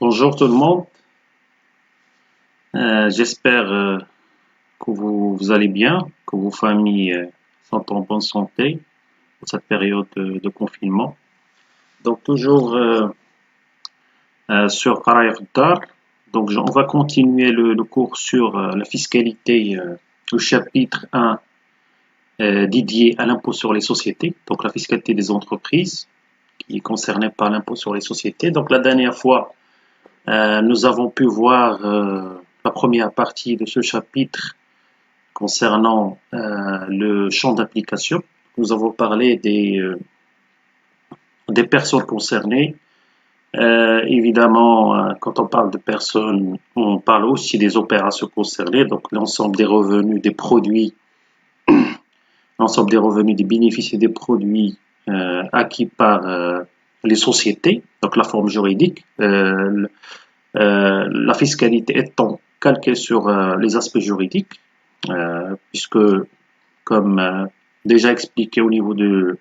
Bonjour tout le monde. J'espère que vous allez bien, que vos familles sont en bonne santé pour cette période de confinement. Donc toujours sur Qara Dar. Donc on va continuer le cours sur la fiscalité, le chapitre 1 dédié à l'impôt sur les sociétés, donc la fiscalité des entreprises qui est concernée par l'impôt sur les sociétés. Donc la dernière fois, nous avons pu voir la première partie de ce chapitre concernant le champ d'application. Nous avons parlé des personnes concernées. Évidemment, quand on parle de personnes, on parle aussi des opérations concernées, donc l'ensemble des revenus, des produits, l'ensemble des revenus, des bénéfices et des produits acquis par les sociétés, donc la forme juridique. La fiscalité étant calquée sur les aspects juridiques, puisque, comme déjà expliqué au niveau du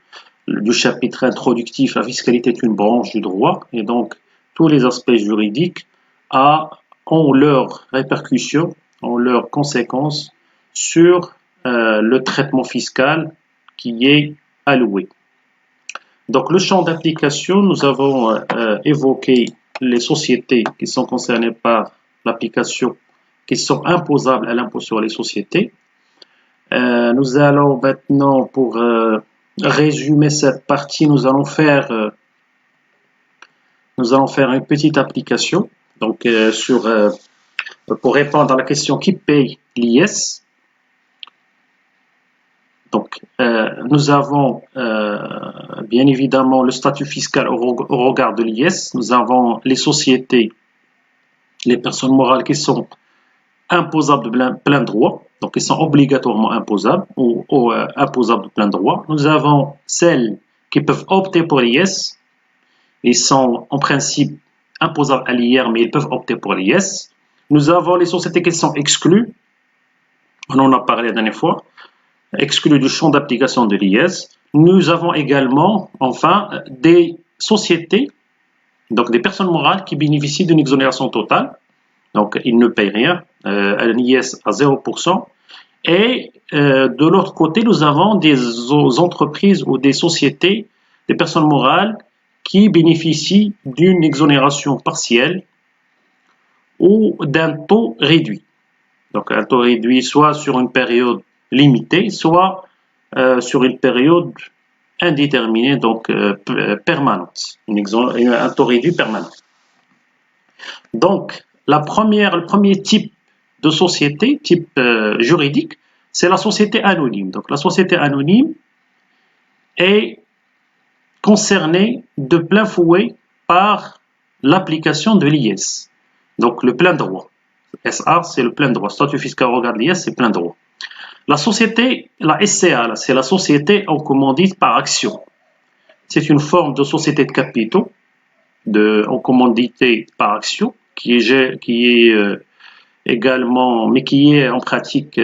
chapitre introductif, la fiscalité est une branche du droit, et donc tous les aspects juridiques ont leurs répercussions, ont leurs conséquences sur le traitement fiscal qui est alloué. Donc le champ d'application, nous avons évoqué les sociétés qui sont concernées par l'application, qui sont imposables à l'impôt sur les sociétés. Nous allons maintenant, pour résumer cette partie, nous allons faire une petite application. Donc, pour répondre à la question qui paye l'IS. Donc, nous avons bien évidemment le statut fiscal au regard de l'IS. Nous avons les sociétés, les personnes morales qui sont imposables de plein droit, donc ils sont obligatoirement imposables ou imposables de plein droit. Nous avons celles qui peuvent opter pour l'IS. Ils sont en principe imposables à l'IR, mais ils peuvent opter pour l'IS. Nous avons les sociétés qui sont exclues. On en a parlé la dernière fois. Exclues du champ d'application de l'IS. Nous avons également, enfin, des sociétés, donc des personnes morales qui bénéficient d'une exonération totale. Donc, ils ne payent rien, un IS à 0%. Et de l'autre côté, nous avons des entreprises ou des sociétés, des personnes morales qui bénéficient d'une exonération partielle ou d'un taux réduit. Donc, un taux réduit soit sur une période limitée, soit sur une période indéterminée, donc permanente, un taux réduit permanent. Donc, le premier type de société, type juridique, c'est la société anonyme. Donc, la société anonyme est concernée de plein fouet par l'application de l'IS. Donc, le plein droit. SA, c'est le plein droit. Statut fiscal au regard de l'IS, c'est plein droit. La société, la SCA, c'est la société en commandite par action. C'est une forme de société de capitaux, en commandité par action, qui est également, mais qui est en pratique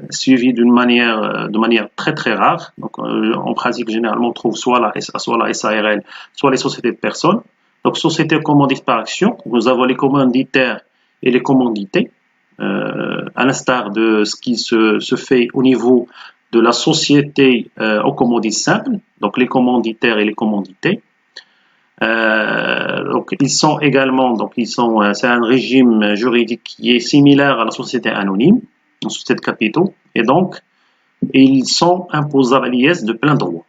suivie de manière très très rare. Donc, en pratique, généralement, on trouve soit la SARL, soit les sociétés de personnes. Donc, société commandite par action, nous avons les commanditaires et les commandités, à l'instar de ce qui se fait au niveau de la société en commandite simple, donc les commanditaires et les commandités. Donc ils sont également, c'est un régime juridique qui est similaire à la société anonyme, la société de capitaux, et donc ils sont imposables à l'IS de plein droit.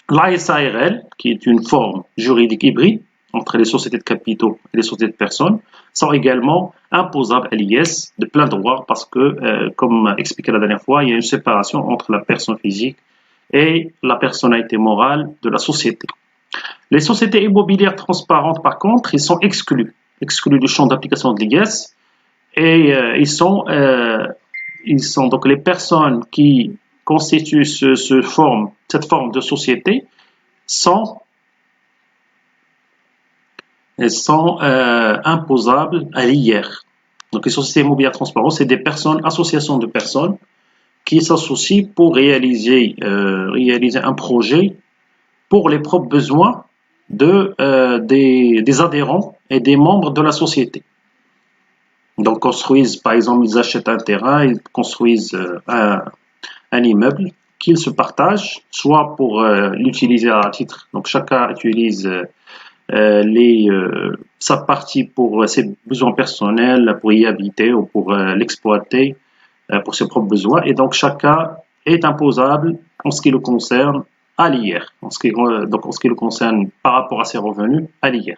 La SARL, qui est une forme juridique hybride entre les sociétés de capitaux et les sociétés de personnes, sont également imposables à l'IS de plein droit parce que, comme expliqué la dernière fois, il y a une séparation entre la personne physique et la personnalité morale de la société. Les sociétés immobilières transparentes, par contre, ils sont exclus du champ d'application de l'IS et ils sont donc les personnes qui constituent cette forme de société sont imposables à l'IR. Donc les sociétés immobilières transparentes, c'est des associations de personnes qui s'associent pour réaliser un projet pour les propres besoins des adhérents et des membres de la société. Donc, construisent, par exemple, ils achètent un terrain, ils construisent un immeuble qu'ils se partagent, soit pour l'utiliser à titre. Donc, chacun utilise sa partie pour ses besoins personnels, pour y habiter ou pour l'exploiter pour ses propres besoins. Et donc, chacun est imposable en ce qui le concerne à l'IR. Donc, en ce qui le concerne par rapport à ses revenus à l'IR.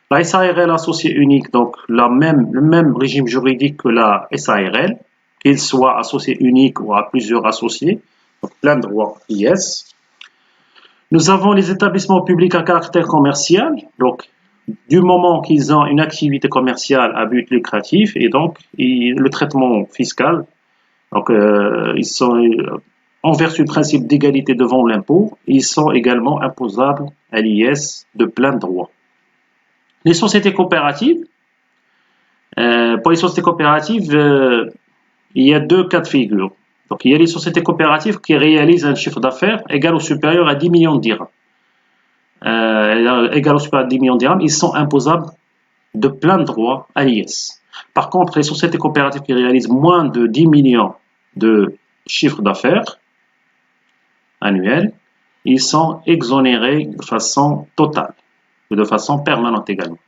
La SARL associée unique, donc le même régime juridique que la SARL, qu'il soit associé unique ou à plusieurs associés, donc plein de droits IS. Nous avons les établissements publics à caractère commercial, donc du moment qu'ils ont une activité commerciale à but lucratif et donc le traitement fiscal, donc ils sont en vertu du principe d'égalité devant l'impôt, ils sont également imposables à l'IS de plein droit. Les sociétés coopératives, pour les sociétés coopératives, il y a deux cas de figure. Donc, il y a les sociétés coopératives qui réalisent un chiffre d'affaires égal ou supérieur à 10 millions de dirhams. Égal ou supérieur à 10 millions de dirhams, ils sont imposables de plein droit à l'IS. Par contre, les sociétés coopératives qui réalisent moins de 10 millions de chiffre d'affaires annuel, ils sont exonérés de façon totale et de façon permanente également.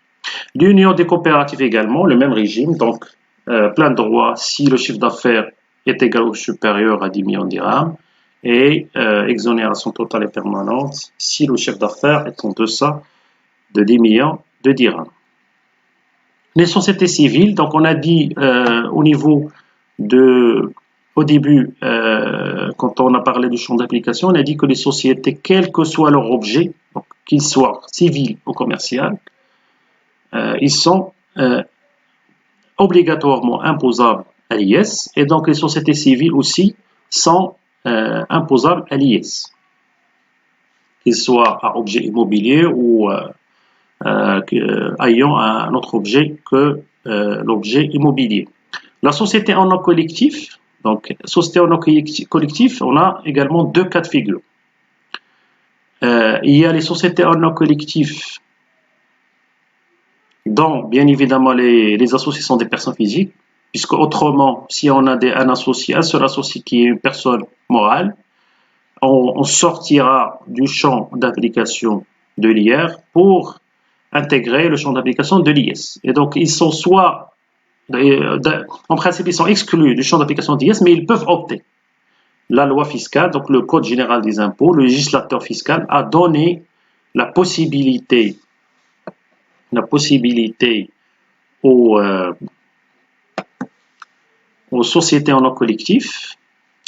L'union des coopératives également, le même régime, donc plein de droits si le chiffre d'affaires est égal ou supérieur à 10 millions de dirhams et exonération totale et permanente si le chiffre d'affaires est en deçà de 10 millions de dirhams. Les sociétés civiles, donc on a dit au début, quand on a parlé du champ d'application, on a dit que les sociétés, quel que soit leur objet, qu'ils soient civils ou commerciaux, ils sont obligatoirement imposables à l'IS et donc les sociétés civiles aussi sont imposables à l'IS, qu'ils soient à objet immobilier ou ayant un autre objet que l'objet immobilier. La société en nom collectif, donc société en nom collectif, on a également deux cas de figure. Il y a les sociétés en nom collectif dont, bien évidemment, les associés sont des personnes physiques, puisque autrement, si on a un seul associé qui est une personne morale, on sortira du champ d'application de l'IR pour intégrer le champ d'application de l'IS. Et donc, ils sont en principe, ils sont exclus du champ d'application de l'IS, mais ils peuvent opter. La loi fiscale, donc le Code général des impôts, le législateur fiscal a donné la possibilité aux sociétés en nom collectif,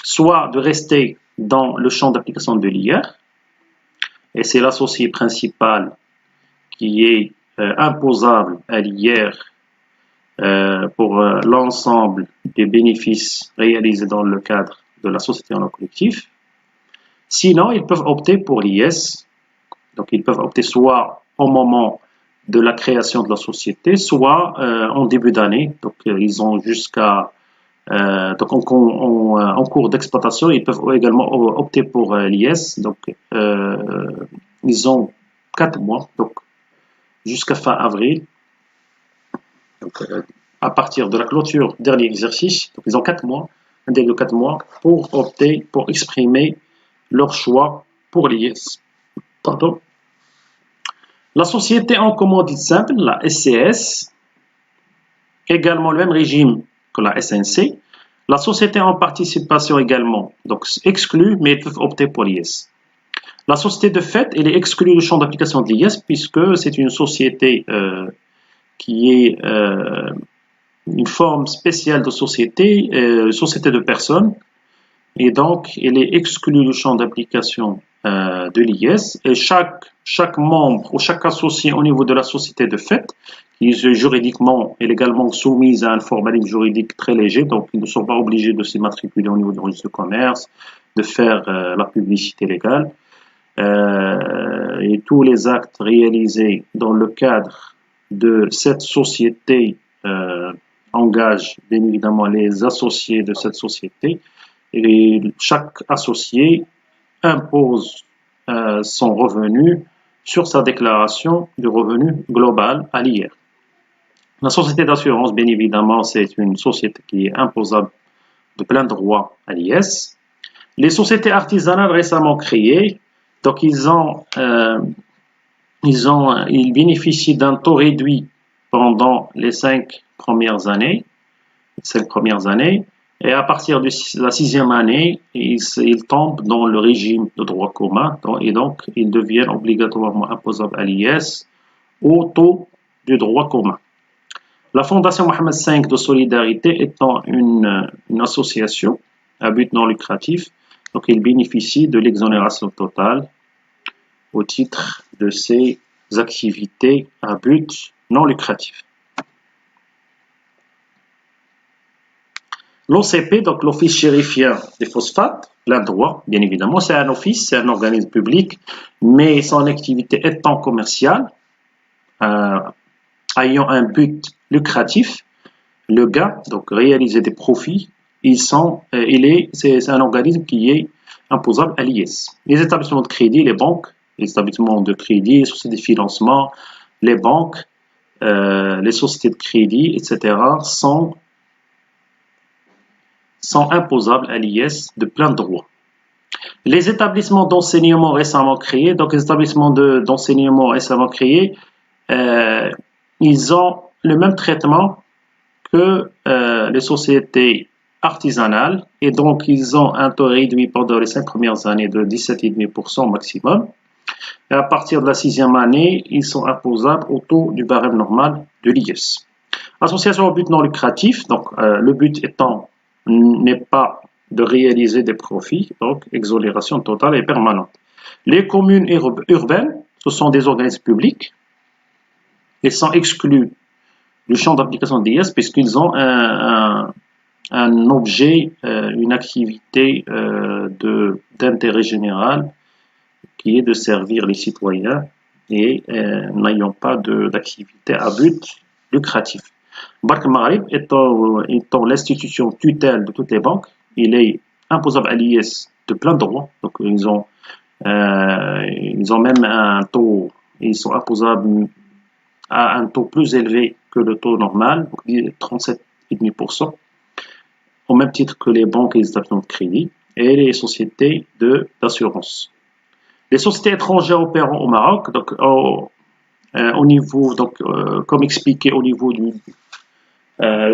soit de rester dans le champ d'application de l'IR, et c'est l'associé principal qui est imposable à l'IR pour l'ensemble des bénéfices réalisés dans le cadre de la société en nom collectif. Sinon, ils peuvent opter pour l'IS, donc ils peuvent opter soit au moment de la création de la société, soit en début d'année. Donc, ils ont jusqu'à donc en cours d'exploitation, ils peuvent également opter pour l'IS. Donc, ils ont 4 mois, donc jusqu'à fin avril. Donc, à partir de la clôture dernier exercice, donc ils ont 4 mois, un délai de 4 mois pour opter, pour exprimer leur choix pour l'IS. Pardon. La société en commandite simple, la SCS, également le même régime que la SNC. La société en participation également, donc exclue, mais ils peuvent opter pour l'IS. La société de fait, elle est exclue du champ d'application de l'IS puisque c'est une société qui est une forme spéciale de société, société de personnes, et donc elle est exclue du champ d'application de l'IS, et chaque membre ou chaque associé au niveau de la société de fait, qui est juridiquement et légalement soumise à un formalisme juridique très léger, donc ils ne sont pas obligés de s'immatriculer au niveau du registre de commerce, de faire la publicité légale, et tous les actes réalisés dans le cadre de cette société engagent bien évidemment les associés de cette société, et chaque associé impose son revenu sur sa déclaration du revenu global à l'IR. La société d'assurance, bien évidemment, c'est une société qui est imposable de plein droit à l'IS. Les sociétés artisanales récemment créées, donc ils bénéficient d'un taux réduit pendant les 5 premières années, et à partir de la 6e année, ils tombent dans le régime de droit commun, et donc ils deviennent obligatoirement imposables à l'IS au taux du droit commun. La Fondation Mohammed V de solidarité étant une association à but non lucratif, donc il bénéficie de l'exonération totale au titre de ses activités à but non lucratif. L'OCP, donc l'Office chérifien des phosphates, plein droit, bien évidemment, c'est un office, c'est un organisme public, mais son activité étant commerciale, ayant un but lucratif, le gain, donc réaliser des profits, c'est un organisme qui est imposable à l'IS. Les établissements de crédit, les banques, les établissements de crédit, les sociétés de financement, les banques, les sociétés de crédit, etc. sont imposables à l'IS de plein droit. Les établissements d'enseignement récemment créés, donc les établissements d'enseignement récemment créés, ils ont le même traitement que les sociétés artisanales et donc ils ont un taux réduit pendant les 5 premières années de 17,5% maximum. Et à partir de la 6e année, ils sont imposables au taux du barème normal de l'IS. Association au but non lucratif, donc le but étant n'est pas de réaliser des profits, donc exonération totale et permanente. Les communes urbaines, ce sont des organismes publics, ils sont exclus du champ d'application de l'IS puisqu'ils ont un objet, une activité d'intérêt général qui est de servir les citoyens et n'ayant pas d'activité à but lucratif. Banque Maghreb étant l'institution tutelle de toutes les banques, il est imposable à l'IS de plein droit. Donc ils ont même un taux, ils sont imposables à un taux plus élevé que le taux normal, 37,5%, au même titre que les banques et les établissements de crédit et les sociétés d'assurance. Les sociétés étrangères opérant au Maroc, donc au niveau, donc comme expliqué au niveau du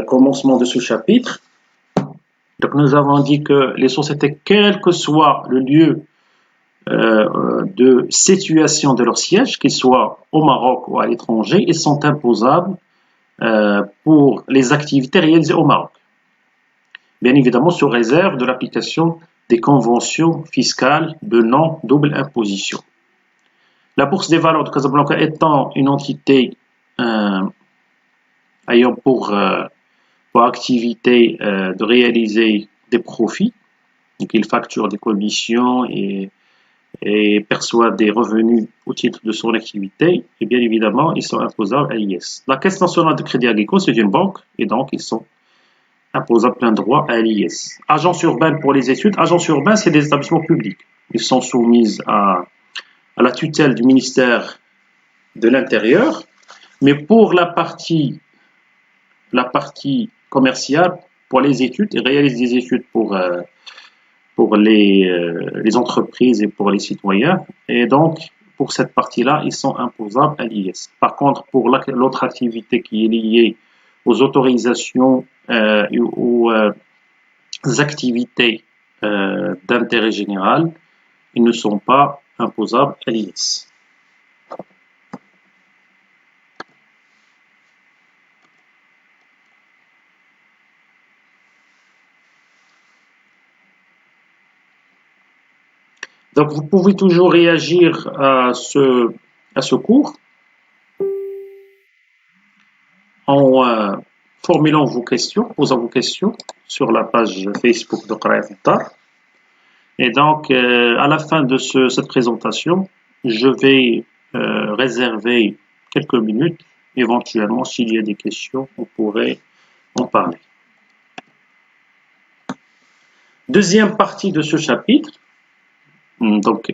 commencement de ce chapitre, donc nous avons dit que les sociétés, quel que soit le lieu de situation de leur siège, qu'ils soient au Maroc ou à l'étranger, ils sont imposables pour les activités réalisées au Maroc. Bien évidemment, sous réserve de l'application des conventions fiscales de non-double imposition. La Bourse des valeurs de Casablanca étant une entité ayant pour activité de réaliser des profits, donc il facture des commissions et perçoit des revenus au titre de son activité, et bien évidemment, ils sont imposables à l'IS. La Caisse nationale de crédit agricole, c'est une banque, et donc ils sont imposables plein droit à l'IS. Agence urbaine pour les études, agence urbaine, c'est des établissements publics. Ils sont soumis à la tutelle du ministère de l'Intérieur, mais pour la partie commerciale, pour les études, ils réalisent des études pour les entreprises et pour les citoyens. Et donc, pour cette partie-là, ils sont imposables à l'IS. Par contre, pour l'autre activité qui est liée aux autorisations et aux activités d'intérêt général, ils ne sont pas imposables à l'IS. Donc, vous pouvez toujours réagir à ce cours en formulant vos questions, posant vos questions sur la page Facebook de Qara Iftar. Et donc, à la fin de cette présentation, je vais réserver quelques minutes. Éventuellement, s'il y a des questions, on pourrait en parler. Deuxième partie de ce chapitre, donc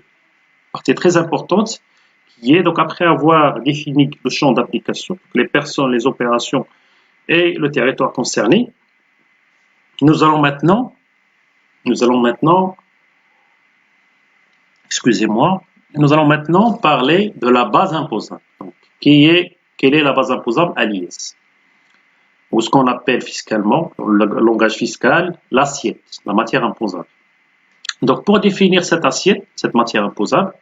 partie très importante, qui est, donc après avoir défini le champ d'application, les personnes, les opérations et le territoire concerné, nous allons maintenant, excusez-moi, nous allons maintenant parler de la base imposable. Donc, quelle est la base imposable à l'IS? Ou ce qu'on appelle fiscalement, dans le langage fiscal, l'assiette, la matière imposable. Donc, pour définir cette assiette, cette matière imposable,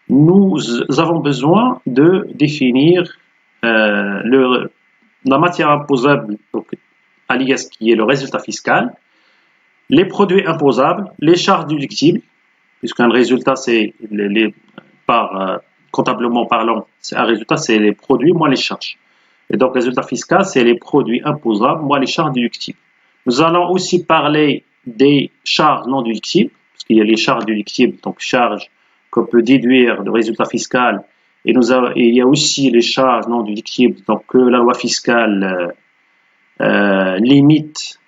nous avons besoin de définir la matière imposable, donc à l'IS qui est le résultat fiscal, les produits imposables, les charges déductibles, puisqu'un résultat, c'est comptablement parlant, c'est un résultat, c'est les produits moins les charges. Et donc, résultat fiscal, c'est les produits imposables moins les charges déductibles. Nous allons aussi parler des charges non déductibles, parce qu'il y a les charges déductibles, donc charges qu'on peut déduire du résultat fiscal, et il y a aussi les charges non déductibles, donc que la loi fiscale limite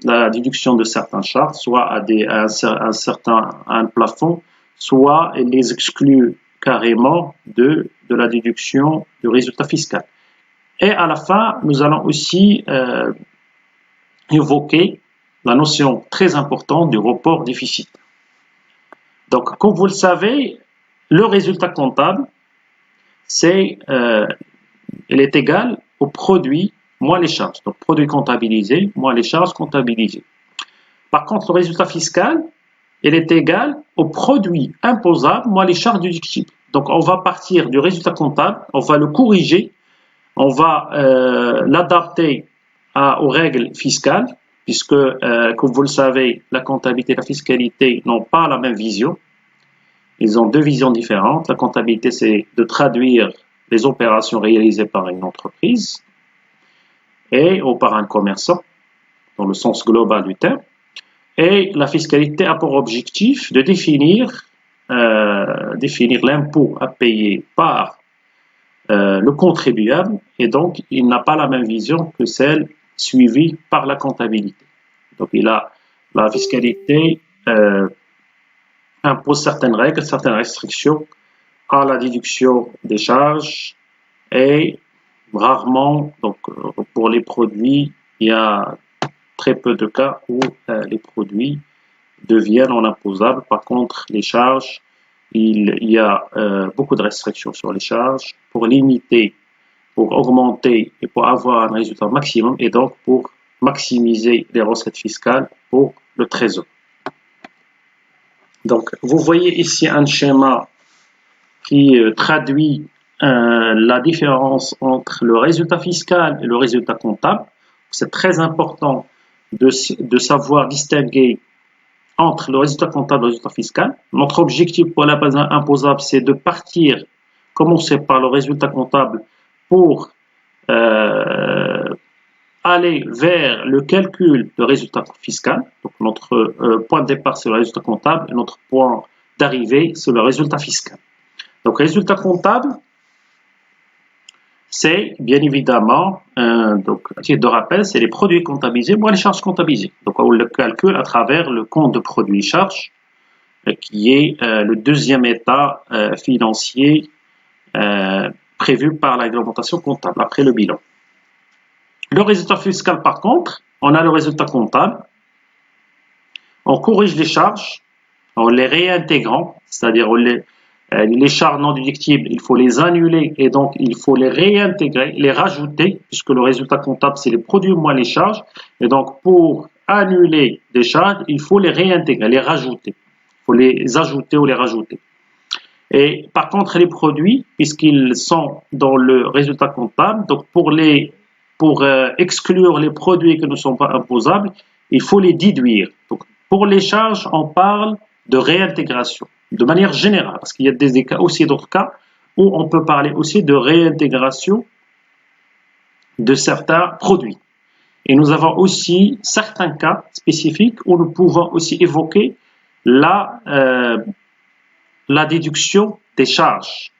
la déduction de certaines charges, soit à un plafond, soit elle les exclut carrément de la déduction du résultat fiscal. Et à la fin, nous allons aussi évoquer la notion très importante du report déficit. Donc, comme vous le savez, le résultat comptable, il est égal au produit moins les charges. Donc, produit comptabilisé moins les charges comptabilisées. Par contre, le résultat fiscal, il est égal au produit imposable moins les charges déductibles. Donc, on va partir du résultat comptable, on va le corriger, on va l'adapter aux règles fiscales, puisque, comme vous le savez, la comptabilité et la fiscalité n'ont pas la même vision. Ils ont deux visions différentes. La comptabilité, c'est de traduire les opérations réalisées par une entreprise ou par un commerçant, dans le sens global du terme. Et la fiscalité a pour objectif de définir l'impôt à payer par le contribuable, et donc il n'a pas la même vision que celle suivie par la comptabilité. Donc la fiscalité impose certaines règles, certaines restrictions à la déduction des charges, et rarement, donc pour les produits, il y a très peu de cas où les produits deviennent non imposables. Par contre, les charges, il y a beaucoup de restrictions sur les charges pour limiter, pour augmenter et pour avoir un résultat maximum, et donc pour maximiser les recettes fiscales pour le trésor. Donc, vous voyez ici un schéma qui traduit la différence entre le résultat fiscal et le résultat comptable. C'est très important de savoir distinguer entre le résultat comptable et le résultat fiscal. Notre objectif pour la base imposable, c'est de commencer par le résultat comptable pour aller vers le calcul de résultat fiscal. Donc notre point de départ, c'est le résultat comptable, et notre point d'arrivée, c'est le résultat fiscal. Donc, résultat comptable, c'est bien évidemment, donc, à titre de rappel, c'est les produits comptabilisés moins les charges comptabilisées. Donc, on le calcule à travers le compte de produits charges, qui est le deuxième état financier prévu par la réglementation comptable, après le bilan. Le résultat fiscal, par contre, on a le résultat comptable, on corrige les charges en les réintégrant, c'est-à-dire les charges non déductibles, il faut les annuler et donc il faut les réintégrer, les rajouter, puisque le résultat comptable, c'est les produits moins les charges. Et donc, pour annuler des charges, il faut les réintégrer, les rajouter. Il faut les ajouter ou les rajouter. Et par contre, les produits, puisqu'ils sont dans le résultat comptable, donc pour exclure les produits qui ne sont pas imposables, il faut les déduire. Donc, pour les charges, on parle de réintégration, de manière générale, parce qu'il y a aussi d'autres cas où on peut parler aussi de réintégration de certains produits. Et nous avons aussi certains cas spécifiques où nous pouvons aussi évoquer la déduction des charges,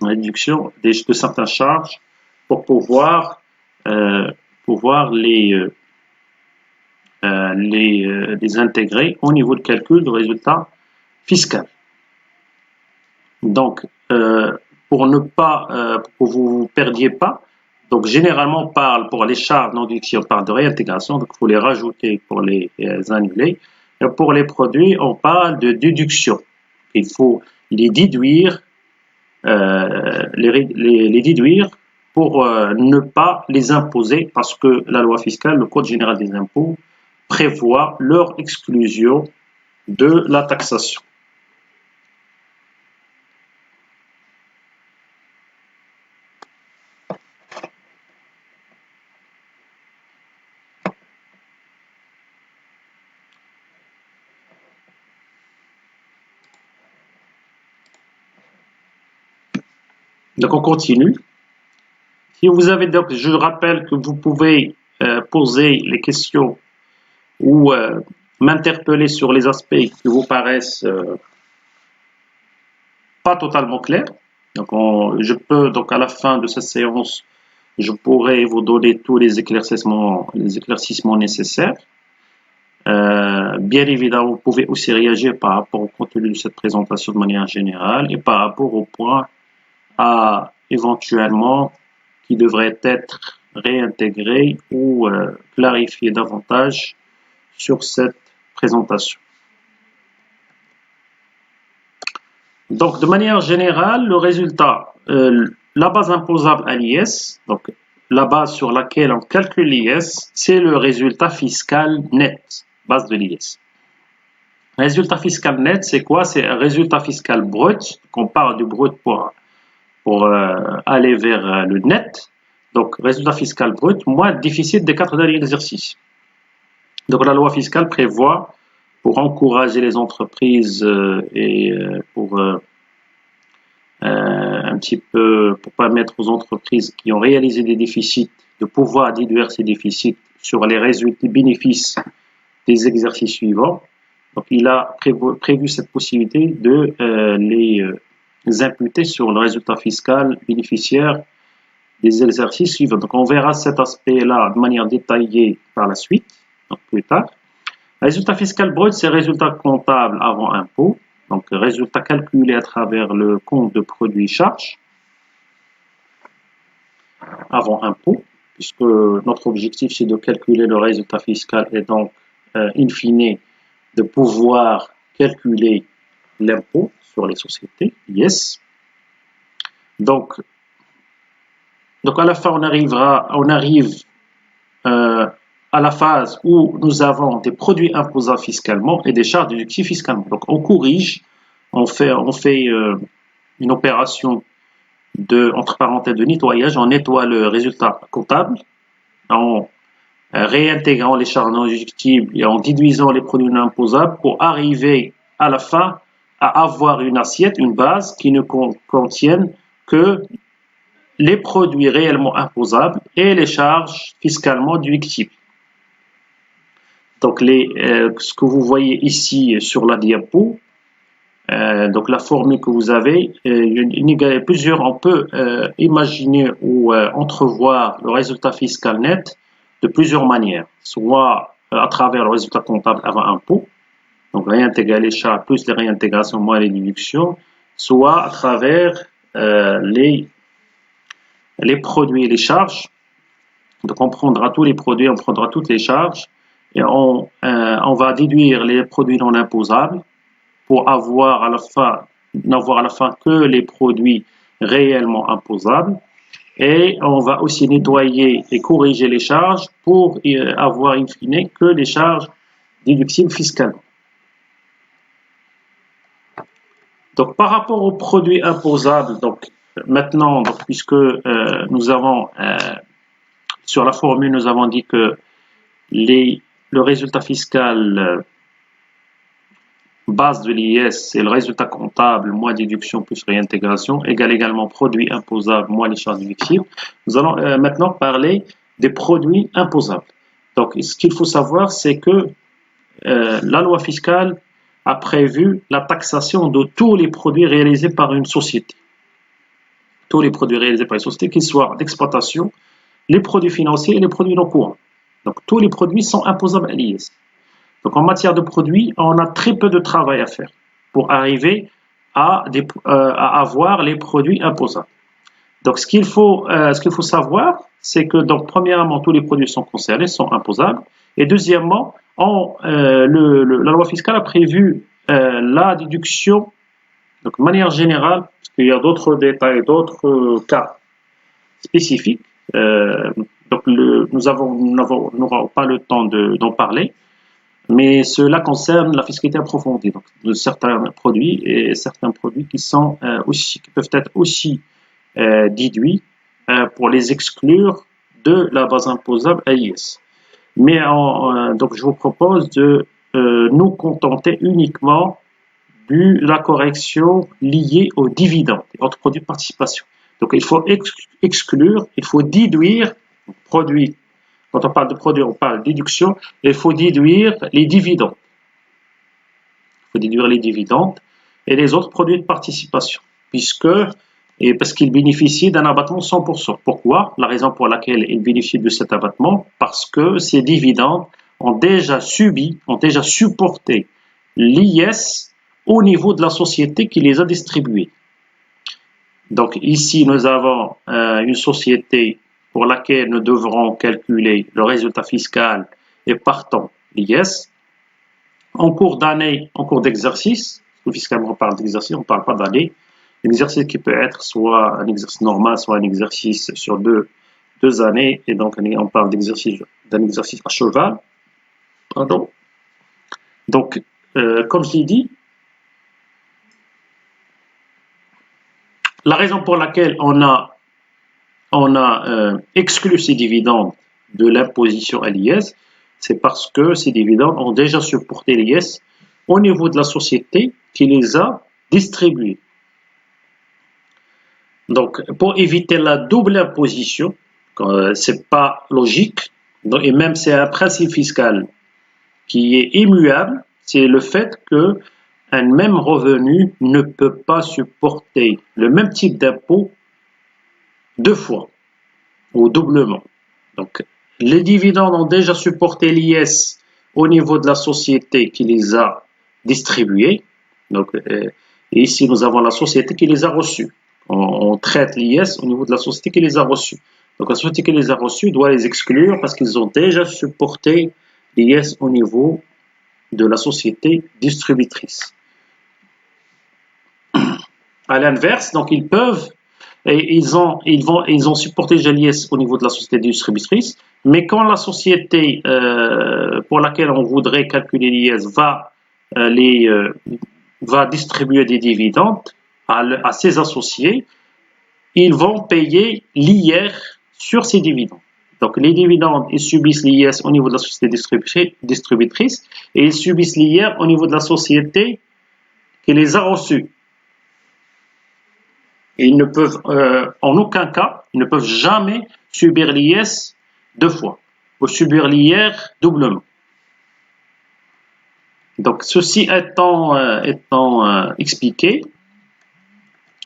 la déduction de certaines charges pour pouvoir les intégrer au niveau de calcul du résultat fiscal. Donc, pour ne pas, pour que vous ne perdiez pas, donc généralement on parle pour les charges non déductibles, on parle de réintégration, donc il faut les rajouter pour les annuler. Et pour les produits, on parle de déduction. Il faut les déduire, les déduire pour ne pas les imposer, parce que la loi fiscale, le Code général des impôts, prévoit leur exclusion de la taxation. Donc on continue. Si vous avez, donc, je rappelle que vous pouvez poser les questions ou m'interpeller sur les aspects qui vous paraissent pas totalement clairs. Donc je peux, donc à la fin de cette séance, je pourrai vous donner tous les éclaircissements nécessaires. Bien évidemment, vous pouvez aussi réagir par rapport au contenu de cette présentation de manière générale et par rapport au point à éventuellement qui devrait être réintégré ou clarifié davantage sur cette présentation. Donc, de manière générale, le résultat, la base imposable à l'IS, donc la base sur laquelle on calcule l'IS, c'est le résultat fiscal net, base de l'IS. Résultat fiscal net, c'est quoi? C'est un résultat fiscal brut, qu'on parle du brut pour aller vers le net. Donc, résultat fiscal brut moins déficit des 4 derniers exercices. Donc, la loi fiscale prévoit, pour encourager les entreprises et pour un petit peu, pour permettre aux entreprises qui ont réalisé des déficits de pouvoir déduire ces déficits sur les résultats bénéfices des exercices suivants. Donc, il a prévu cette possibilité de les imputer sur le résultat fiscal bénéficiaire des exercices suivants. Donc, on verra cet aspect-là de manière détaillée par la suite, donc plus tard. Résultat fiscal brut, c'est résultat comptable avant impôt. Donc, résultat calculé à travers le compte de produits charges avant impôt, puisque notre objectif, c'est de calculer le résultat fiscal et donc, in fine, de pouvoir calculer l'impôt sur les sociétés, yes. Donc à la fin, on arrive à la phase où nous avons des produits imposables fiscalement et des charges déductibles fiscalement. Donc, on corrige, on fait une opération entre parenthèses de nettoyage, on nettoie le résultat comptable en réintégrant les charges non déductibles et en déduisant les produits non imposables pour arriver à la fin à avoir une assiette, une base qui ne contienne que les produits réellement imposables et les charges fiscalement déductibles. Donc, ce que vous voyez ici sur la diapo, donc la formule que vous avez, on peut imaginer ou entrevoir le résultat fiscal net de plusieurs manières, soit à travers le résultat comptable avant impôt, donc réintégrer les charges plus les réintégrations moins les déductions, soit à travers les produits et les charges. Donc on prendra tous les produits, on prendra toutes les charges et on va déduire les produits non imposables pour n'avoir à la fin que les produits réellement imposables. Et on va aussi nettoyer et corriger les charges pour avoir in fine que les charges déductibles fiscalement. Donc par rapport aux produits imposables, donc maintenant, puisque nous avons sur la formule, nous avons dit que le résultat fiscal base de l'IS, c'est le résultat comptable moins déduction plus réintégration, égale également produit imposable moins les charges déductibles. Nous allons maintenant parler des produits imposables. Donc, ce qu'il faut savoir, c'est que la loi fiscale a prévu la taxation de tous les produits réalisés par une société. Tous les produits réalisés par une société, qu'ils soient d'exploitation, les produits financiers et les produits non courants. Donc, tous les produits sont imposables à l'IS. Donc, en matière de produits, on a très peu de travail à faire pour arriver à avoir les produits imposables. Donc, ce qu'il faut savoir, c'est que, donc, premièrement, tous les produits sont concernés, sont imposables. Et deuxièmement, la loi fiscale a prévu la déduction, donc, de manière générale, parce qu'il y a d'autres détails, d'autres cas spécifiques. Donc, nous n'aurons pas le temps d'en parler, mais cela concerne la fiscalité approfondie, donc, de certains produits et certains produits qui peuvent être aussi déduits pour les exclure de la base imposable AIS. Mais donc je vous propose de nous contenter uniquement de la correction liée aux dividendes et autres produits de participation. Donc il faut exclure, il faut déduire produits. Quand on parle de produits, on parle de déduction, et il faut déduire les dividendes. Il faut déduire les dividendes et les autres produits de participation, parce qu'ils bénéficient d'un abattement 100%. Pourquoi? La raison pour laquelle ils bénéficient de cet abattement, parce que ces dividendes ont déjà supporté l'IS au niveau de la société qui les a distribués. Donc ici, nous avons une société pour laquelle nous devrons calculer le résultat fiscal et partant l'IS. En cours d'année, en cours d'exercice, fiscalement on parle d'exercice, on ne parle pas d'année, l'exercice qui peut être soit un exercice normal, soit un exercice sur deux années, et donc on parle d'un exercice à cheval. Pardon. Donc, comme je l'ai dit, la raison pour laquelle on a exclu ces dividendes de l'imposition à l'IS, c'est parce que ces dividendes ont déjà supporté l'IS au niveau de la société qui les a distribués. Donc, pour éviter la double imposition, c'est pas logique, et même c'est un principe fiscal qui est immuable, c'est le fait que un même revenu ne peut pas supporter le même type d'impôt deux fois ou doublement. Donc, les dividendes ont déjà supporté l'IS au niveau de la société qui les a distribués. Donc, et ici, nous avons la société qui les a reçus. On traite l'IS au niveau de la société qui les a reçus. Donc, la société qui les a reçus doit les exclure parce qu'ils ont déjà supporté l'IS au niveau de la société distributrice. À l'inverse, donc ils ont supporté l'IS au niveau de la société distributrice, mais quand la société pour laquelle on voudrait calculer l'IS va distribuer des dividendes à ses associés, ils vont payer l'IR sur ces dividendes. Donc les dividendes, ils subissent l'IS au niveau de la société distributrice et ils subissent l'IR au niveau de la société qui les a reçus. Et ils ne peuvent, en aucun cas, ils ne peuvent jamais subir l'IS deux fois, ou subir l'IR doublement. Donc, ceci étant expliqué,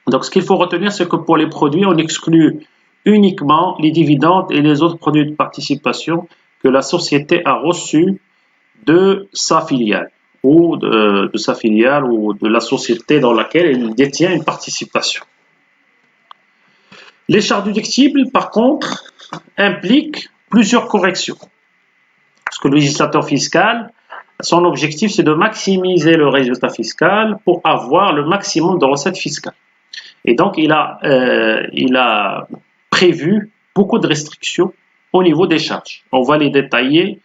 donc ce qu'il faut retenir, c'est que pour les produits, on exclut uniquement les dividendes et les autres produits de participation que la société a reçus de sa filiale ou de la société dans laquelle elle détient une participation. Les charges déductibles, par contre, impliquent plusieurs corrections. Parce que le législateur fiscal, son objectif, c'est de maximiser le résultat fiscal pour avoir le maximum de recettes fiscales. Et donc, il a prévu beaucoup de restrictions au niveau des charges. On va les détailler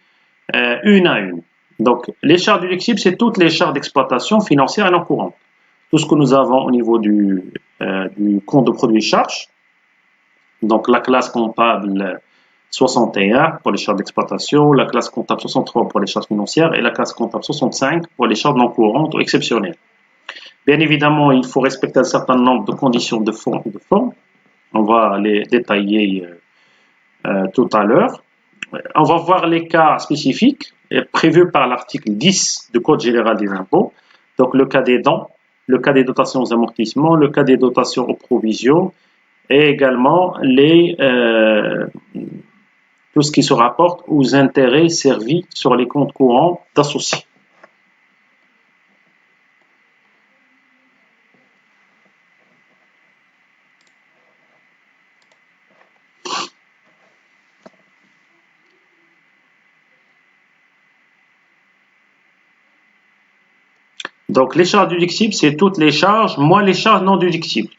une à une. Donc, les charges déductibles, c'est toutes les charges d'exploitation financière et non courantes. Tout ce que nous avons au niveau du compte de produits et charges. Donc, la classe comptable 61 pour les charges d'exploitation, la classe comptable 63 pour les charges financières et la classe comptable 65 pour les charges non courantes ou exceptionnelles. Bien évidemment, il faut respecter un certain nombre de conditions de fond et de forme. On va les détailler tout à l'heure. On va voir les cas spécifiques prévus par l'article 10 du Code général des impôts. Donc, le cas des dons, le cas des dotations aux amortissements, le cas des dotations aux provisions et également tout ce qui se rapporte aux intérêts servis sur les comptes courants d'associés. Donc, les charges déductibles, c'est toutes les charges moins les charges non déductibles.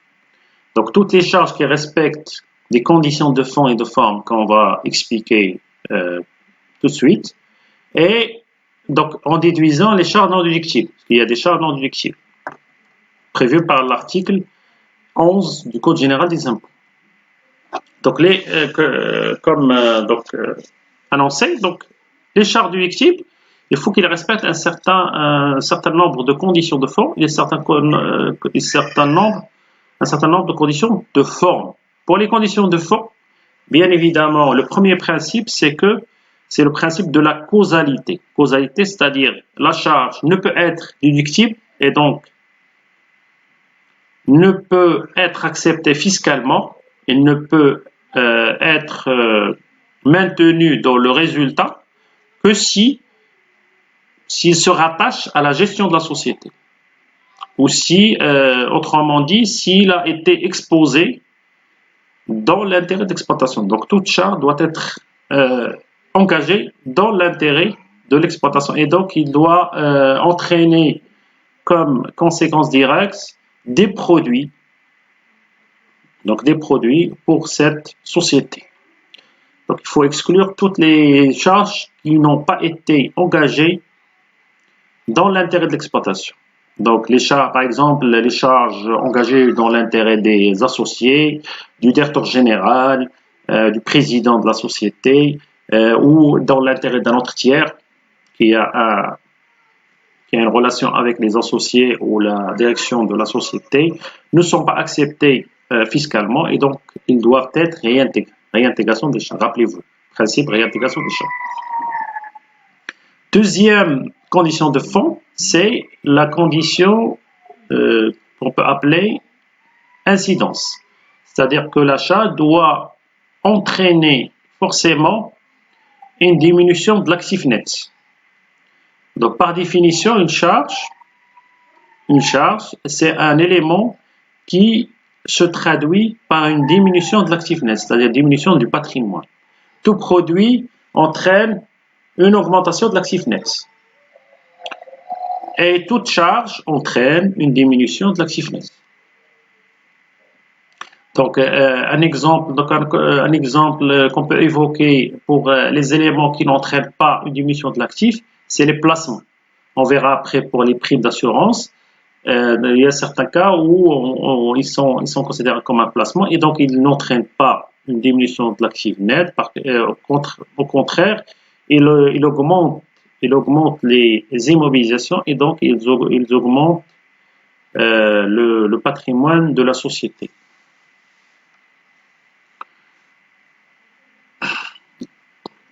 Donc, toutes les charges qui respectent des conditions de fond et de forme qu'on va expliquer tout de suite. Et donc, en déduisant les charges non déductibles, parce qu'il y a des charges non déductibles prévues par l'article 11 du Code général des impôts. Donc, annoncé, donc, les charges déductibles, il faut qu'ils respectent un certain nombre de conditions de fond et un certain nombre de conditions de forme. Pour les conditions de fond, bien évidemment, le premier principe, c'est le principe de la causalité. Causalité, c'est-à-dire la charge ne peut être déductible et donc ne peut être acceptée fiscalement et ne peut être maintenue dans le résultat que s'il se rattache à la gestion de la société. Ou si, autrement dit, s'il a été exposé dans l'intérêt d'exploitation. Donc, toute charge doit être engagée dans l'intérêt de l'exploitation. Et donc, il doit entraîner comme conséquence directe des produits pour cette société. Donc, il faut exclure toutes les charges qui n'ont pas été engagées dans l'intérêt de l'exploitation. Donc, les charges, par exemple, les charges engagées dans l'intérêt des associés, du directeur général, du président de la société, ou dans l'intérêt d'un autre tiers qui a une relation avec les associés ou la direction de la société, ne sont pas acceptées fiscalement et donc ils doivent être réintégrés. Réintégration des charges. Rappelez-vous, principe réintégration des charges. Deuxième condition de fond, c'est la condition qu'on peut appeler incidence. C'est-à-dire que la charge doit entraîner forcément une diminution de l'actif net. Donc, par définition, une charge, c'est un élément qui se traduit par une diminution de l'actif net, c'est-à-dire diminution du patrimoine. Tout produit entraîne une augmentation de l'actif net. Et toute charge entraîne une diminution de l'actif net. Donc, un exemple qu'on peut évoquer pour les éléments qui n'entraînent pas une diminution de l'actif, c'est les placements. On verra après pour les primes d'assurance. Il y a certains cas où ils sont considérés comme un placement et donc ils n'entraînent pas une diminution de l'actif net. Au contraire, ils augmentent les immobilisations et donc ils augmentent le patrimoine de la société.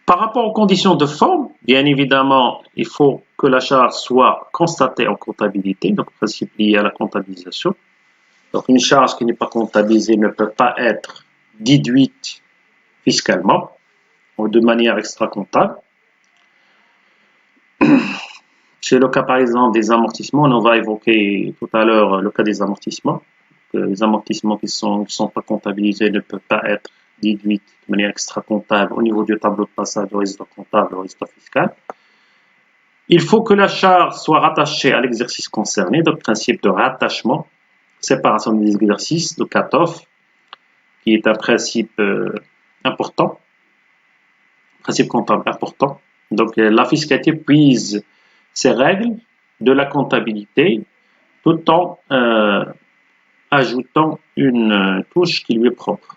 Par rapport aux conditions de forme, bien évidemment, il faut que la charge soit constatée en comptabilité, donc principe lié à la comptabilisation. Donc une charge qui n'est pas comptabilisée ne peut pas être déduite fiscalement ou de manière extra-comptable. C'est le cas par exemple des amortissements, on va évoquer tout à l'heure le cas des amortissements. Les amortissements qui ne sont pas comptabilisés ne peuvent pas être déduites de manière extra-comptable au niveau du tableau de passage du résultat comptable au résultat fiscal. Il faut que la charge soit rattachée à l'exercice concerné, donc principe de rattachement, séparation des exercices, de cut-off, qui est un principe important, principe comptable important. Donc la fiscalité puise ses règles de la comptabilité tout en ajoutant une touche qui lui est propre.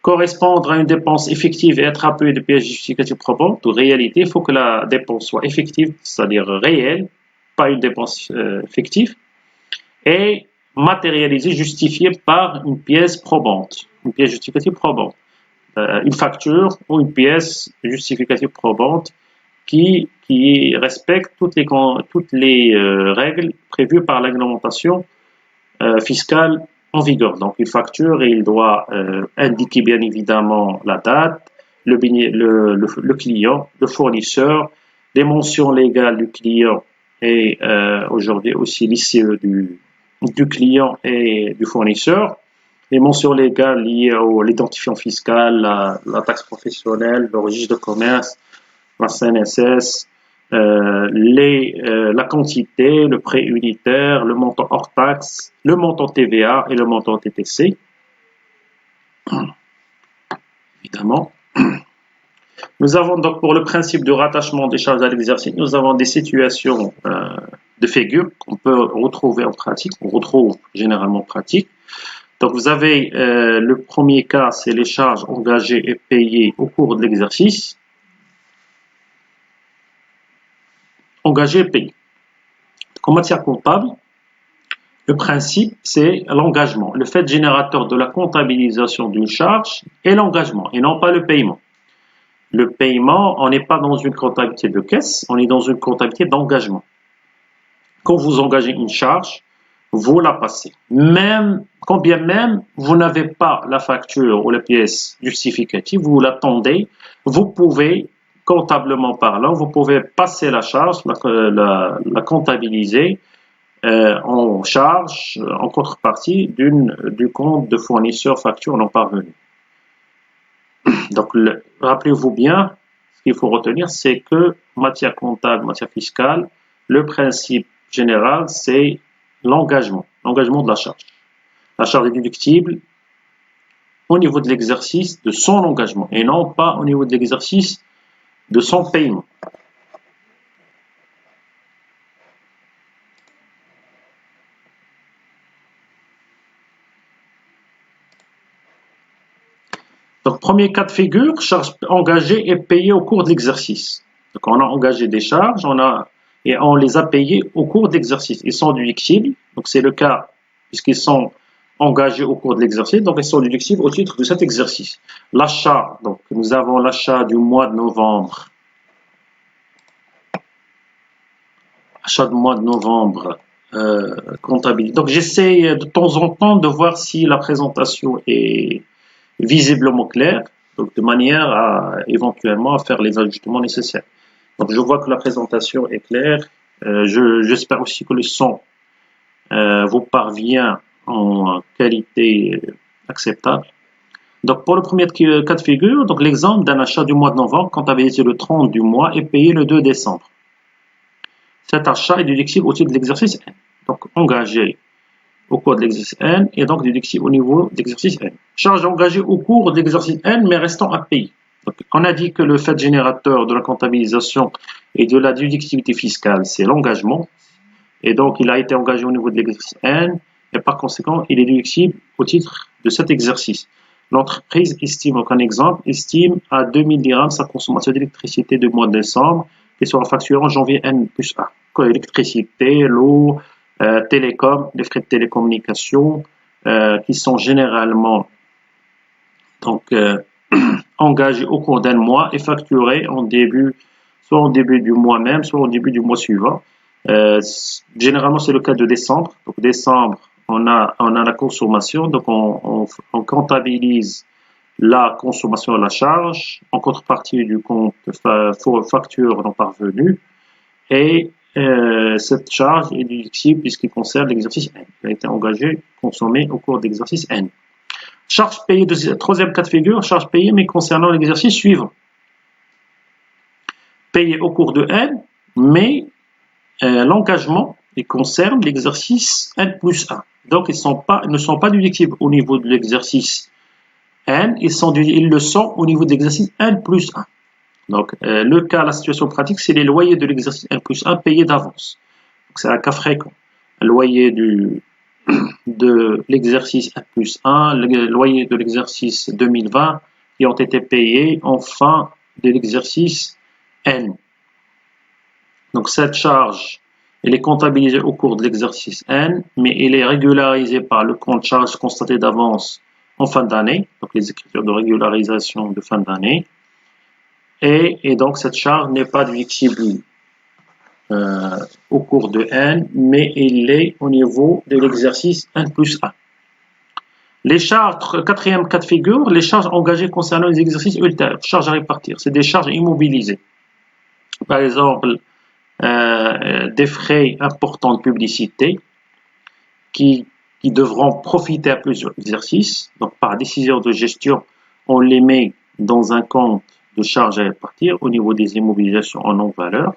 Correspondre à une dépense effective et être appuyé de pièces justificatives probantes ou réalité, il faut que la dépense soit effective, c'est-à-dire réelle, pas une dépense fictive, et matérialisée, justifiée par une pièce probante, une pièce justificative probante, une facture ou une pièce justificative probante qui respecte toutes les règles prévues par la réglementation fiscale en vigueur. Donc, une facture, il doit indiquer bien évidemment la date, le client, le fournisseur, les mentions légales du client et aujourd'hui aussi l'ICE du client et du fournisseur, les mentions légales liées à l'identifiant fiscal, la taxe professionnelle, le registre de commerce, la CNSS, la quantité, le prix unitaire, le montant hors taxe, le montant TVA et le montant TTC, évidemment. Nous avons donc pour le principe de rattachement des charges à l'exercice, nous avons des situations de figure qu'on peut retrouver en pratique, on retrouve généralement en pratique. Donc vous avez le premier cas, c'est les charges engagées et payées au cours de l'exercice. Engagées et payées. En matière comptable, le principe, c'est l'engagement. Le fait générateur de la comptabilisation d'une charge est l'engagement et non pas le paiement. Le paiement, on n'est pas dans une comptabilité de caisse, on est dans une comptabilité d'engagement. Quand vous engagez une charge, vous la passez. Quand bien même vous n'avez pas la facture ou la pièce justificative, vous l'attendez, vous pouvez, comptablement parlant, vous pouvez passer la charge, la comptabiliser en charge, en contrepartie du compte de fournisseur facture non parvenu. Donc, rappelez-vous bien, ce qu'il faut retenir, c'est que matière comptable, matière fiscale, le principe général, c'est l'engagement de la charge. La charge est déductible au niveau de l'exercice de son engagement et non pas au niveau de l'exercice de son paiement. Donc, premier cas de figure, charges engagées et payées au cours de l'exercice. Donc, on a engagé des charges, et on les a payées au cours de l'exercice. Ils sont déductibles, donc c'est le cas puisqu'ils sont engagés au cours de l'exercice, donc ils sont déductibles au titre de cet exercice. L'achat, donc nous avons l'achat du mois de novembre. Achat du mois de novembre, comptabilité. Donc j'essaie de temps en temps de voir si la présentation est visiblement claire, donc de manière à éventuellement faire les ajustements nécessaires. Donc je vois que la présentation est claire. J'espère aussi que le son vous parvient en qualité acceptable. Donc pour le premier cas de figure, donc l'exemple d'un achat du mois de novembre comptabilisé le 30 du mois et payé le 2 décembre. Cet achat est déductible au titre de l'exercice N. Donc engagé au cours de l'exercice N et donc déductible au niveau d'exercice N. Charge engagée au cours de l'exercice N mais restant à payer. Donc, on a dit que le fait générateur de la comptabilisation et de la déductibilité fiscale, c'est l'engagement. Et donc, il a été engagé au niveau de l'exercice N et par conséquent, il est déductible au titre de cet exercice. L'entreprise estime, donc un exemple, estime à 2000 dirhams sa consommation d'électricité du mois de décembre qui sera facturée en janvier N plus 1. L'électricité, l'eau, télécom, les frais de télécommunication qui sont généralement donc engagés au cours d'un mois et facturés soit au début du mois même, soit au début du mois suivant. Généralement, c'est le cas de décembre. Donc décembre, on a la consommation, donc on comptabilise la consommation à la charge en contrepartie du compte facture non parvenue et cette charge est déductible puisqu'il concerne l'exercice N. Il a été engagé, consommé au cours de l'exercice N. Charge payée, troisième cas de figure, charge payée mais concernant l'exercice suivant. Payée au cours de N, mais l'engagement concerne l'exercice N plus 1. Donc, ils ne sont pas déductibles au niveau de l'exercice N, ils le sont au niveau de l'exercice N plus 1. Donc, la situation pratique, c'est les loyers de l'exercice N plus 1 payés d'avance. C'est un cas fréquent. Le loyer de l'exercice N plus 1, le loyer de l'exercice 2020 qui ont été payés en fin de l'exercice N. Donc, cette charge, elle est comptabilisée au cours de l'exercice N, mais elle est régularisée par le compte charge constaté d'avance en fin d'année, donc les écritures de régularisation de fin d'année. Et donc, cette charge n'est pas déductible au cours de N, mais elle est au niveau de l'exercice N plus 1. Les charges, quatrième cas de figure, les charges engagées concernant les exercices ultérieurs, charges à répartir, c'est des charges immobilisées. Par exemple, des frais importants de publicité qui devront profiter à plusieurs exercices. Donc, par décision de gestion, on les met dans un compte de charges à répartir au niveau des immobilisations en non-valeur.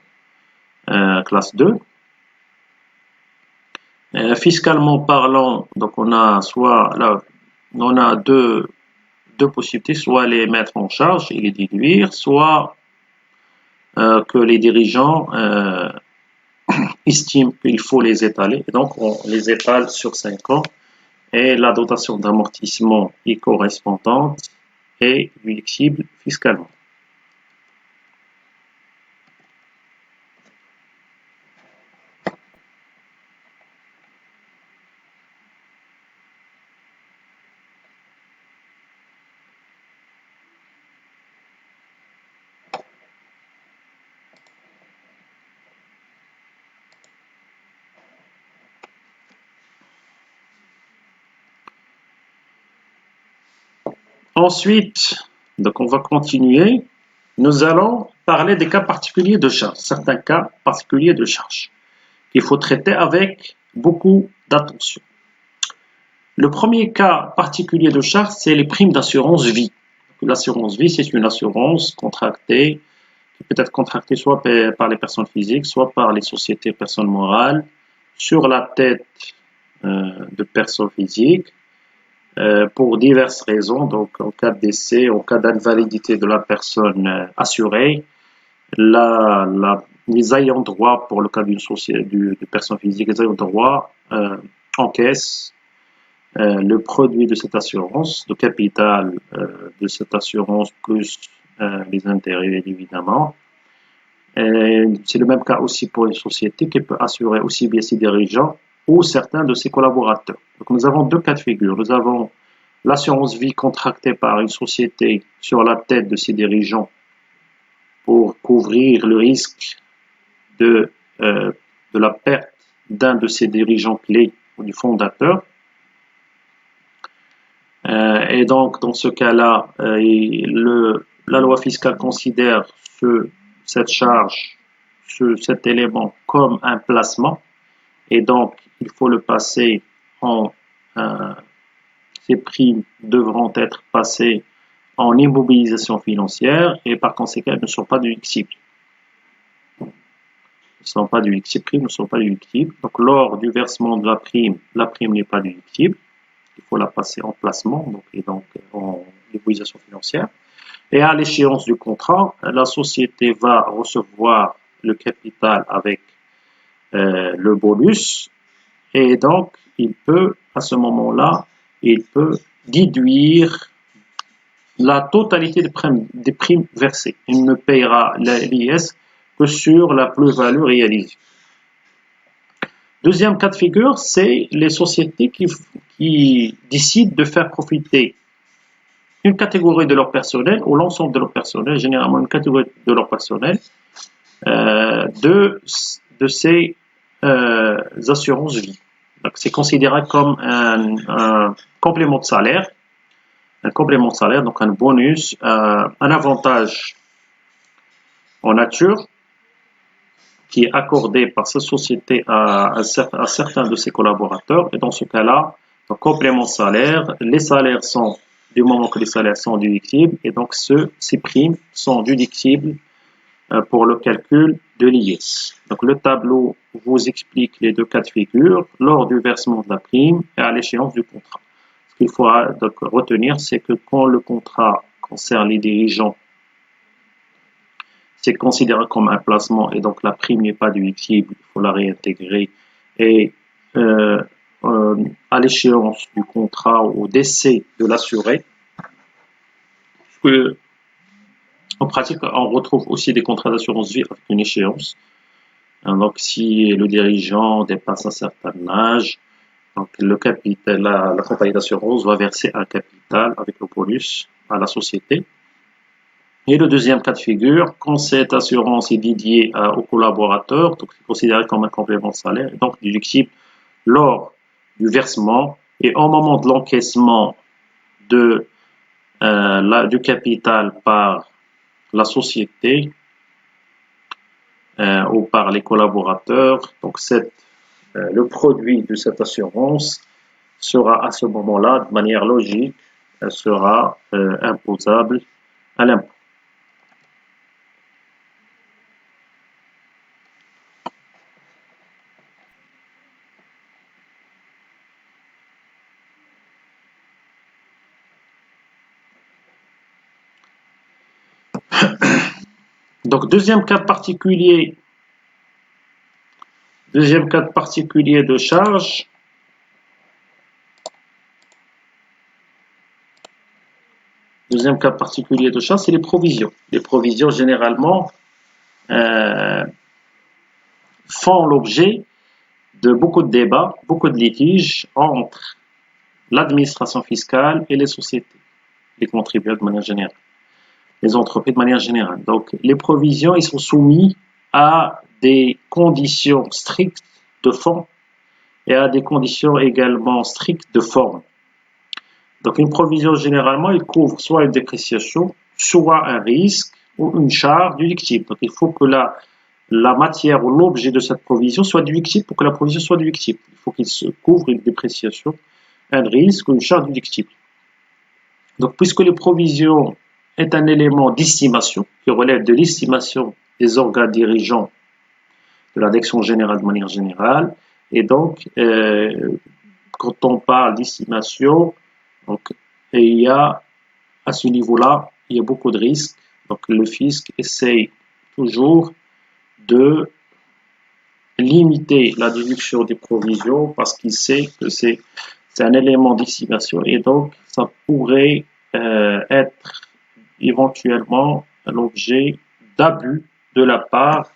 classe 2. Fiscalement parlant, donc on a soit là, on a deux possibilités, soit les mettre en charge et les déduire, soit que les dirigeants estiment qu'il faut les étaler, et donc on les étale sur 5 ans, et la dotation d'amortissement est correspondante et déductible fiscalement. Ensuite, donc on va continuer. Nous allons parler des cas particuliers de charge, certains cas particuliers de charge qu'il faut traiter avec beaucoup d'attention. Le premier cas particulier de charge, c'est les primes d'assurance vie. L'assurance vie, c'est une assurance contractée, qui peut être contractée soit par les personnes physiques, soit par les sociétés personnes morales, sur la tête de personnes physiques, pour diverses raisons. Donc, en cas de décès, en cas d'invalidité de la personne assurée, les ayants droit, pour le cas d'une société de personnes physiques, les ayants droit encaissent le produit de cette assurance, le capital de cette assurance plus les intérêts évidemment. C'est le même cas aussi pour une société qui peut assurer aussi bien ses dirigeants ou certains de ses collaborateurs. Donc nous avons deux cas de figure. Nous avons l'assurance vie contractée par une société sur la tête de ses dirigeants pour couvrir le risque de la perte d'un de ses dirigeants clés ou du fondateur. Et donc, dans ce cas-là, la loi fiscale considère cette charge, cet élément comme un placement, et donc il faut le passer ces primes devront être passées en immobilisation financière et par conséquent elles ne sont pas déductibles. Ces primes ne sont pas déductibles. Donc lors du versement de la prime n'est pas déductible. Il faut la passer en placement et donc en immobilisation financière. Et à l'échéance du contrat, la société va recevoir le capital avec le bonus et donc à ce moment-là, il peut déduire la totalité des primes versées. Il ne payera l'IS que sur la plus-value réalisée. Deuxième cas de figure, c'est les sociétés qui décident de faire profiter une catégorie de leur personnel ou l'ensemble de leur personnel, généralement une catégorie de leur personnel, de ces assurances vie. Donc c'est considéré comme un complément de salaire, donc un bonus, un avantage en nature qui est accordé par cette société à certains de ses collaborateurs. Et dans ce cas-là, donc complément de salaire, les salaires sont, du moment que les salaires sont déductibles, et donc ces primes sont déductibles pour le calcul de l'IS. Donc le tableau vous explique les deux cas de figure lors du versement de la prime et à l'échéance du contrat. Ce qu'il faut donc retenir, c'est que quand le contrat concerne les dirigeants, c'est considéré comme un placement et donc la prime n'est pas déductible, il faut la réintégrer. Et à l'échéance du contrat ou au décès de l'assuré, en pratique, on retrouve aussi des contrats d'assurance vie avec une échéance. Donc, si le dirigeant dépasse un certain âge, donc le capital, la compagnie d'assurance va verser un capital avec le bonus à la société. Et le deuxième cas de figure, quand cette assurance est dédiée aux collaborateurs, donc c'est considéré comme un complément de salaire, donc déductible lors du versement et au moment de l'encaissement du capital par la société ou par les collaborateurs. Donc le produit de cette assurance sera à ce moment-là, de manière logique, sera imposable à l'impôt. Donc, deuxième cas particulier de charge. Deuxième cas particulier de charge, c'est les provisions. Les provisions, généralement, font l'objet de beaucoup de débats, beaucoup de litiges entre l'administration fiscale et les sociétés, les contribuables de manière générale, les entreprises de manière générale. Donc, les provisions, ils sont soumis à des conditions strictes de fond et à des conditions également strictes de forme. Donc, une provision, généralement, elle couvre soit une dépréciation, soit un risque ou une charge déductible. Donc, il faut que la matière ou l'objet de cette provision soit déductible pour que la provision soit déductible. Il faut qu'il se couvre une dépréciation, un risque ou une charge déductible. Donc, puisque les provisions est un élément d'estimation qui relève de l'estimation des organes dirigeants de la direction générale de manière générale, et donc, quand on parle d'estimation, donc, il y a, à ce niveau-là, il y a beaucoup de risques. Donc, le fisc essaye toujours de limiter la déduction des provisions parce qu'il sait que c'est un élément d'estimation et donc, ça pourrait être éventuellement l'objet d'abus de la part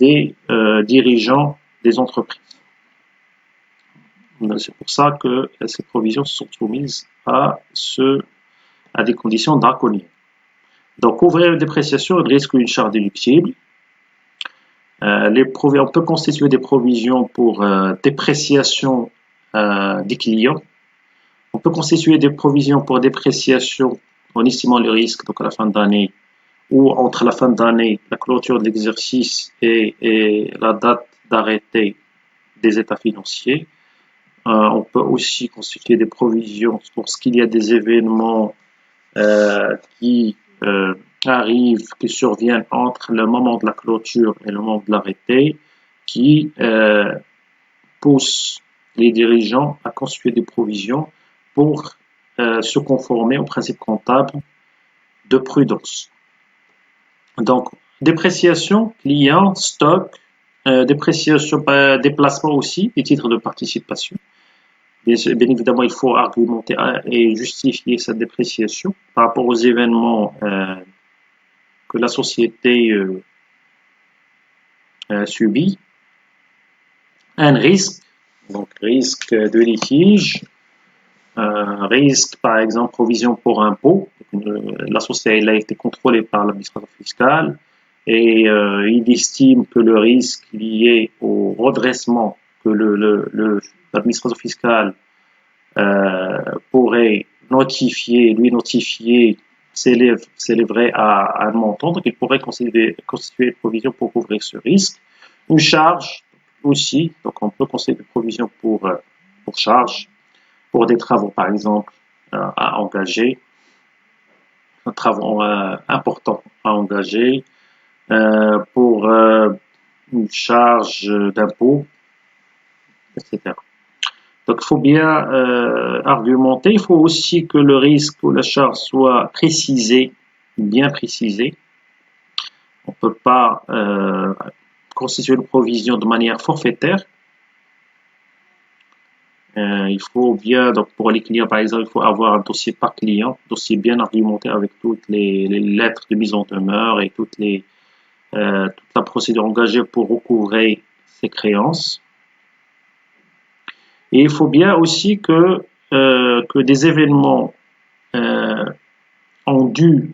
des dirigeants des entreprises. C'est pour ça que ces provisions sont soumises à des conditions draconiennes. Donc, couvrir une dépréciation, un risque ou une charge déductible. On peut constituer des provisions pour dépréciation des clients. On peut constituer des provisions pour dépréciation en estimant le risque, donc à la fin d'année, ou entre la fin d'année, la clôture de l'exercice et la date d'arrêté des états financiers. On peut aussi constituer des provisions lorsqu'il y a des événements qui arrivent, qui surviennent entre le moment de la clôture et le moment de l'arrêté, qui poussent les dirigeants à constituer des provisions pour se conformer au principe comptable de prudence. Donc, dépréciation, client, stock, dépréciation, déplacement aussi, des titres de participation. Bien évidemment, il faut argumenter et justifier cette dépréciation par rapport aux événements que la société subit. Un risque, donc risque de litige, risque par exemple provision pour impôt. La société elle a été contrôlée par l'administration fiscale et il estime que le risque lié au redressement que l'administration fiscale pourrait lui notifier s'élèverait à un montant, donc il pourrait constituer une provision pour couvrir ce risque. Une charge aussi, donc on peut constituer une provision pour charge, pour des travaux par exemple à engager, un travaux important à engager, pour une charge d'impôt, etc. Donc, il faut bien argumenter. Il faut aussi que le risque ou la charge soit précisé, bien précisé. On ne peut pas constituer une provision de manière forfaitaire. Il faut bien, donc pour les clients par exemple, il faut avoir un dossier par client, dossier bien argumenté avec toutes les lettres de mise en demeure et toute la procédure engagée pour recouvrer ses créances. Et il faut bien aussi que des événements ont dû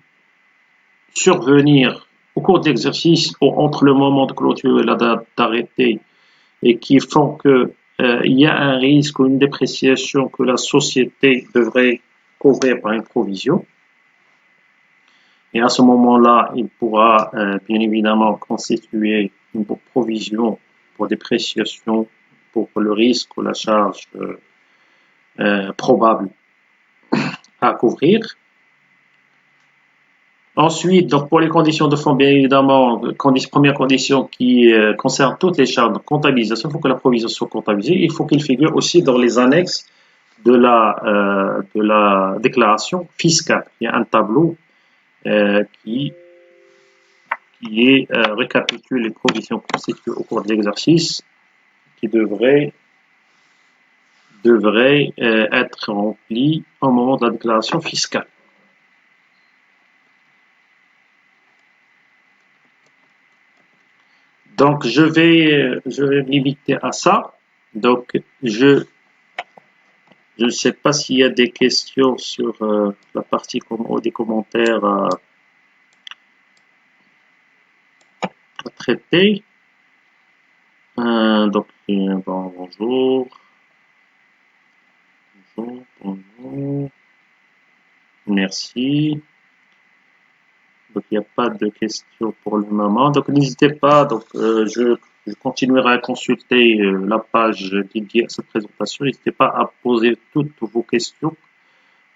survenir au cours de l'exercice ou entre le moment de clôture et la date d'arrêté et qui font que il y a un risque ou une dépréciation que la société devrait couvrir par une provision. Et à ce moment-là, il pourra bien évidemment constituer une provision pour dépréciation pour le risque ou la charge probable à couvrir. Ensuite, donc pour les conditions de fonds, bien évidemment, première condition qui concerne toutes les charges de comptabilisation, il faut que la provision soit comptabilisée. Il faut qu'il figure aussi dans les annexes de la déclaration fiscale. Il y a un tableau qui qui est récapitule les provisions constituées au cours de l'exercice qui devraient être remplies au moment de la déclaration fiscale. Donc, je vais me limiter à ça. Donc, je ne sais pas s'il y a des questions sur la partie ou des commentaires à traiter. Donc, bon, bonjour. Bonjour. Merci. Donc, il n'y a pas de questions pour le moment. Donc, n'hésitez pas. Donc, je continuerai à consulter la page dédiée à cette présentation. N'hésitez pas à poser toutes vos questions,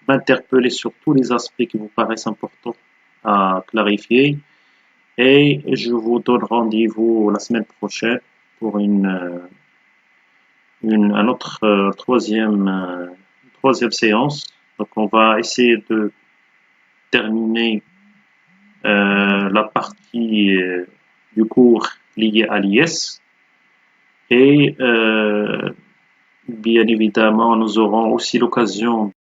m'interpeller sur tous les aspects qui vous paraissent importants à clarifier. Et je vous donne rendez-vous la semaine prochaine pour un autre troisième séance. Donc, on va essayer de terminer la partie du cours liée à l'IS. Et bien évidemment, nous aurons aussi l'occasion